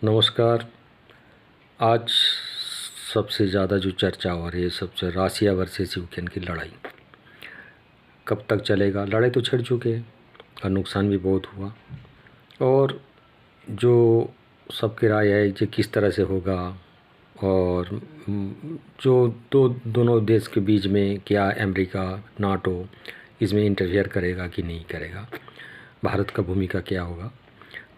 नमस्कार। आज सबसे ज़्यादा जो चर्चा हो रही है सबसे रसिया वर्सेस यूक्रेन की लड़ाई कब तक चलेगा। लड़ाई तो छिड़ चुके हैं और नुकसान भी बहुत हुआ। और जो सबकी राय है कि किस तरह से होगा और जो दोनों देश के बीच में क्या अमेरिका नाटो इसमें इंटरफेयर करेगा कि नहीं करेगा, भारत का भूमिका क्या होगा।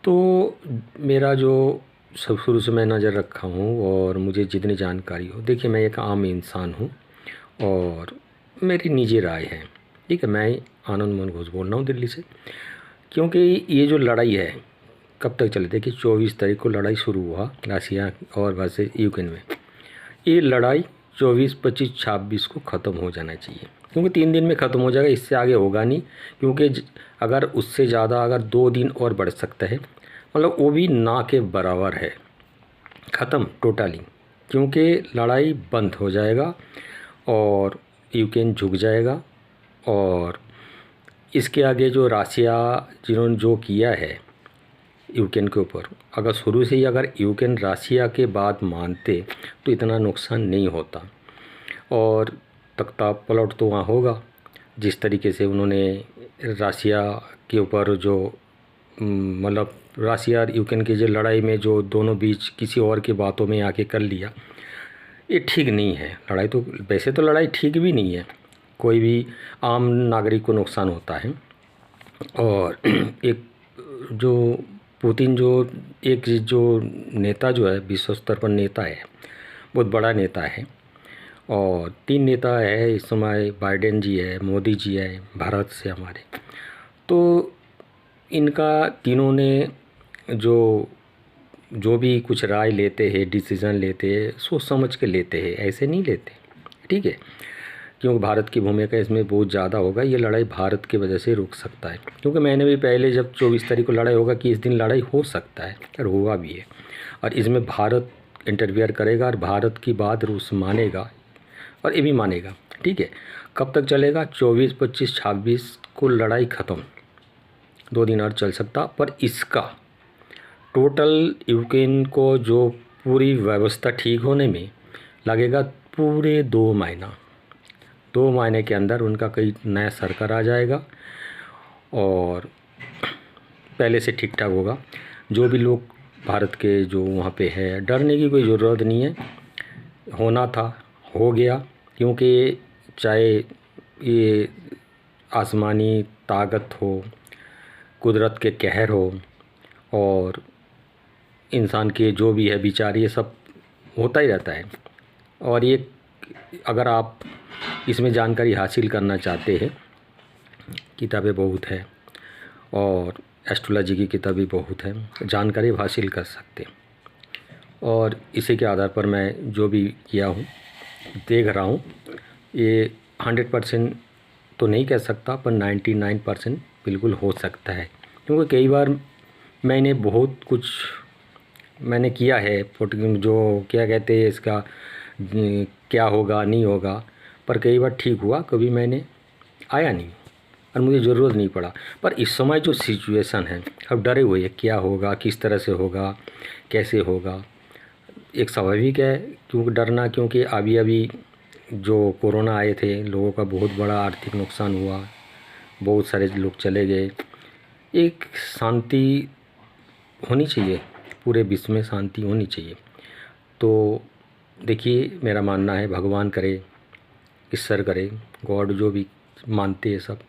तो मेरा जो सब शुरू से मैं नज़र रखा हूँ और मुझे जितनी जानकारी हो, देखिए मैं एक आम इंसान हूँ और मेरी निजी राय है। ठीक है, मैं आनंद मोहन घोष बोल रहा हूँ दिल्ली से। क्योंकि ये जो लड़ाई है कब तक चले, देखिए 24 तारीख को लड़ाई शुरू हुआ रसिया और वैसे यूक्रेन में। ये लड़ाई 24, 25, 26 को ख़त्म हो जाना चाहिए, क्योंकि 3 दिन में ख़त्म हो जाएगा, इससे आगे होगा नहीं। क्योंकि अगर उससे ज़्यादा अगर 2 दिन और बढ़ सकता है, मतलब वो भी ना के बराबर है ख़त्म टोटली। क्योंकि लड़ाई बंद हो जाएगा और यूक्रेन झुक जाएगा। और इसके आगे जो रसिया जिन्होंने जो किया है यूक्रेन के ऊपर, अगर शुरू से ही अगर यूक्रेन रसिया के बात मानते तो इतना नुकसान नहीं होता और तख्ता पलट तो वहाँ होगा। जिस तरीके से उन्होंने रसिया के ऊपर जो मतलब रसिया और यूक्रेन की जो लड़ाई में जो दोनों बीच किसी और की बातों में आके कर लिया, ये ठीक नहीं है। लड़ाई तो वैसे तो लड़ाई ठीक भी नहीं है, कोई भी आम नागरिक को नुकसान होता है। और एक जो पुतिन जो एक जो नेता जो है विश्व स्तर पर नेता है, बहुत बड़ा नेता है। और 3 नेता है इस समय, बाइडेन जी है, मोदी जी है भारत से हमारे। तो इनका तीनों ने जो जो भी कुछ राय लेते हैं, डिसीज़न लेते हैं, सोच समझ के लेते हैं, ऐसे नहीं लेते। ठीक है, क्योंकि भारत की भूमिका इसमें बहुत ज़्यादा होगा। ये लड़ाई भारत की वजह से रुक सकता है, क्योंकि मैंने भी पहले जब 24 तारीख को लड़ाई होगा कि इस दिन लड़ाई हो सकता है और हुआ भी है। और इसमें भारत इंटरफेयर करेगा और भारत की बात रूस मानेगा और ये भी मानेगा। ठीक है, कब तक चलेगा? 24, 25, 26 को लड़ाई ख़त्म, 2 दिन और चल सकता। पर इसका टोटल यूक्रेन को जो पूरी व्यवस्था ठीक होने में लगेगा पूरे 2 महीना। 2 महीने के अंदर उनका कई नया सरकार आ जाएगा और पहले से ठीक ठाक होगा। जो भी लोग भारत के जो वहाँ पे है, डरने की कोई ज़रूरत नहीं है। होना था हो गया, क्योंकि चाहे ये आसमानी ताकत हो, कुदरत के कहर हो और इंसान के जो भी है विचार, ये सब होता ही रहता है। और ये अगर आप इसमें जानकारी हासिल करना चाहते हैं, किताबें बहुत है और एस्ट्रोलॉजी की किताबें बहुत है, जानकारी हासिल कर सकते हैं। और इसी के आधार पर मैं जो भी किया हूँ, देख रहा हूँ, ये 100% तो नहीं कह सकता पर 99% बिल्कुल हो सकता है। क्योंकि कई बार मैंने बहुत कुछ मैंने किया है, जो क्या कहते हैं इसका, क्या होगा नहीं होगा, पर कई बार ठीक हुआ, कभी मैंने आया नहीं और मुझे ज़रूरत नहीं पड़ा। पर इस समय जो सिचुएशन है, अब डरे हुए हैं क्या होगा, किस तरह से होगा, कैसे होगा। एक स्वाभाविक है क्योंकि डरना, क्योंकि अभी अभी जो कोरोना आए थे, लोगों का बहुत बड़ा आर्थिक नुकसान हुआ, बहुत सारे लोग चले गए। एक शांति होनी चाहिए, पूरे विश्व में शांति होनी चाहिए। तो देखिए मेरा मानना है, भगवान करे, ईश्वर करे, गॉड जो भी मानते हैं सब,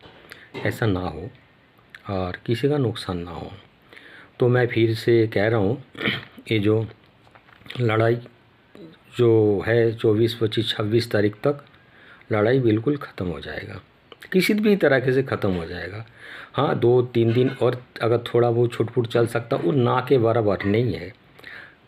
ऐसा ना हो और किसी का नुकसान ना हो। तो मैं फिर से कह रहा हूँ, ये जो लड़ाई जो है 24, 25, 26 तारीख तक लड़ाई बिल्कुल ख़त्म हो जाएगा, किसी भी तरह से ख़त्म हो जाएगा। हाँ, 2-3 दिन और अगर थोड़ा बहुत छुट-फुट चल सकता, वो ना के बराबर नहीं है,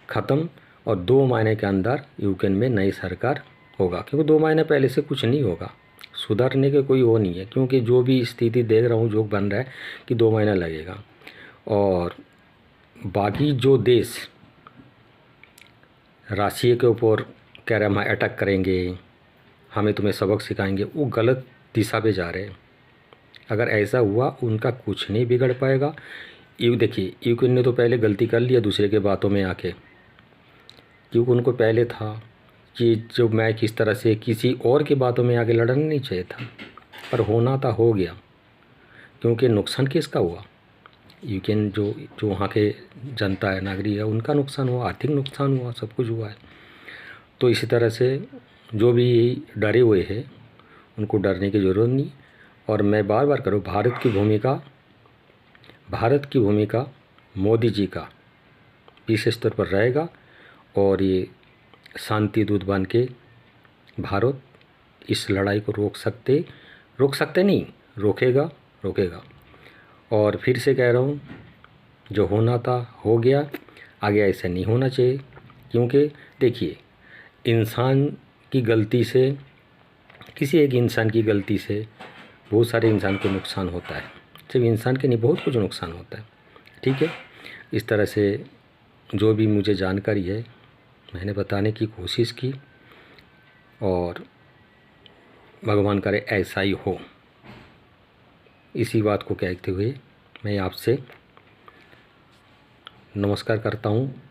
ख़त्म। और 2 महीने के अंदर यूक्रेन में नई सरकार होगा, क्योंकि 2 महीने पहले से कुछ नहीं होगा, सुधरने के कोई वो नहीं है। क्योंकि जो भी स्थिति देख रहा हूँ जो बन रहा है कि 2 महीना लगेगा। और बाकी जो देश रसिया के ऊपर कह रहे हम अटैक करेंगे, हमें तुम्हें सबक सिखाएंगे, वो गलत दिशा पे जा रहे हैं। अगर ऐसा हुआ उनका कुछ नहीं बिगड़ पाएगा। देखिए यूक्रेन ने तो पहले गलती कर लिया दूसरे के बातों में आके, क्योंकि उनको पहले था कि जो मैच इस तरह से किसी और के बातों में आके लड़ना नहीं चाहिए था, पर होना था हो गया। क्योंकि नुकसान किसका हुआ? यूक्रेन जो जो वहाँ के जनता है, नागरिक है, उनका नुकसान हुआ, आर्थिक नुकसान हुआ, सब कुछ हुआ है। तो इसी तरह से जो भी डरे हुए हैं उनको डरने की ज़रूरत नहीं। और मैं बार बार करूँ, भारत की भूमिका मोदी जी का विशेष स्तर पर रहेगा, और ये शांति दूत बन के भारत इस लड़ाई को रोक सकते नहीं, रोकेगा। और फिर से कह रहा हूँ, जो होना था हो गया, आगे ऐसा नहीं होना चाहिए। क्योंकि देखिए, इंसान की गलती से, किसी एक इंसान की गलती से बहुत सारे इंसान को नुकसान होता है, सिर्फ इंसान के नहीं, बहुत कुछ नुकसान होता है। ठीक है, इस तरह से जो भी मुझे जानकारी है मैंने बताने की कोशिश की, और भगवान करे ऐसा ही हो। इसी बात को कहते हुए मैं आपसे नमस्कार करता हूँ।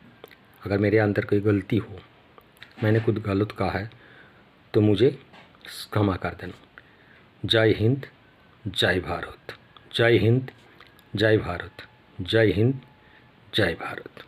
अगर मेरे अंदर कोई गलती हो, मैंने कुछ गलत कहा है, तो मुझे क्षमा कर देना। जय हिंद, जय भारत। जय हिंद, जय भारत। जय हिंद, जय भारत।